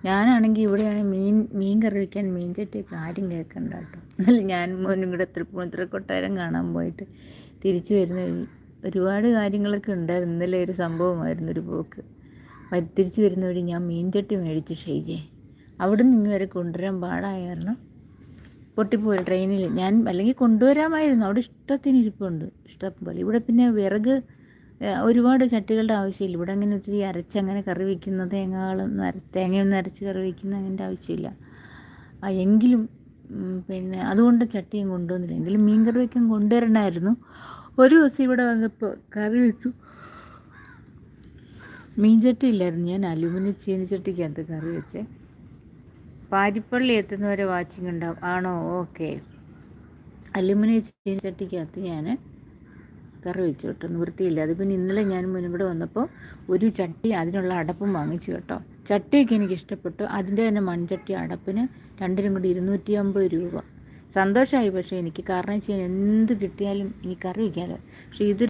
ഞാനാണെങ്കിൽ ഇവിടെയാണെങ്കിൽ മീൻ കറി വയ്ക്കാൻ മീൻ ചട്ടിയൊക്കെ ആരും കേൾക്കണ്ട കേട്ടോ. എന്നാലും ഞാൻ മോനും കൂടെ തൃപ്പൂണിത്തുറ കൊട്ടാരം കാണാൻ പോയിട്ട് തിരിച്ചു വരുന്ന വഴി ഒരുപാട് കാര്യങ്ങളൊക്കെ ഉണ്ടായിരുന്നു. ഇന്നലെ ഒരു സംഭവമായിരുന്നു ഒരു പോക്ക്. തിരിച്ചു വരുന്ന വഴി ഞാൻ മീൻ ചട്ടി മേടിച്ചു ഷൈജെ. അവിടെ നിന്ന് വരെ കൊണ്ടുവരാൻ പാടായ കാരണം പൊട്ടിപ്പോയി ട്രെയിനിൽ. ഞാൻ അല്ലെങ്കിൽ കൊണ്ടുവരാമായിരുന്നു, അവിടെ ഇഷ്ടത്തിന് ഇരിപ്പുണ്ട്, ഇഷ്ടം പോലെ. ഇവിടെ പിന്നെ വിറക് ഒരുപാട് ചട്ടികളുടെ ആവശ്യമില്ല. ഇവിടെ അങ്ങനെ ഒത്തിരി അരച്ചങ്ങനെ കറി വയ്ക്കുന്ന തേങ്ങയൊന്നും അരച്ച് കറി വയ്ക്കുന്ന അങ്ങനത്തെ ആവശ്യമില്ല. എങ്കിലും പിന്നെ അതുകൊണ്ട് ചട്ടിയും കൊണ്ടുവന്നില്ല. എങ്കിലും മീൻ കറി വയ്ക്കാൻ കൊണ്ടുവരണമായിരുന്നു. ഒരു ദിവസം ഇവിടെ വന്നപ്പോൾ കറി വെച്ചു, മീൻ ചട്ടി ഇല്ലായിരുന്നു. ഞാൻ അലുമിനിയം ചീനിച്ചട്ടിക്കകത്ത് കറി വെച്ചേ. പാരിപ്പള്ളി എത്തുന്നവരെ വാച്ചിങ് ഉണ്ടാവും ആണോ? ഓക്കെ. അലുമിനിയം ചീനിച്ചട്ടിക്കകത്ത് ഞാൻ കറി വെച്ചു കേട്ടോ, നിവൃത്തിയില്ല. അത് പിന്നെ ഇന്നലെ ഞാൻ മുന്നും കൂടെ വന്നപ്പോൾ ഒരു ചട്ടി അതിനുള്ള അടപ്പും വാങ്ങിച്ചു കേട്ടോ. ചട്ടിയൊക്കെ എനിക്ക് ഇഷ്ടപ്പെട്ടു. അതിൻ്റെ തന്നെ മൺചട്ടി അടപ്പിന് രണ്ടിനും കൂടി 250 രൂപ. സന്തോഷമായി പക്ഷേ എനിക്ക്, കാരണം വെച്ച് കഴിഞ്ഞാൽ എന്ത് കിട്ടിയാലും എനിക്ക് കറി വയ്ക്കാമല്ലോ. പക്ഷേ ഇത്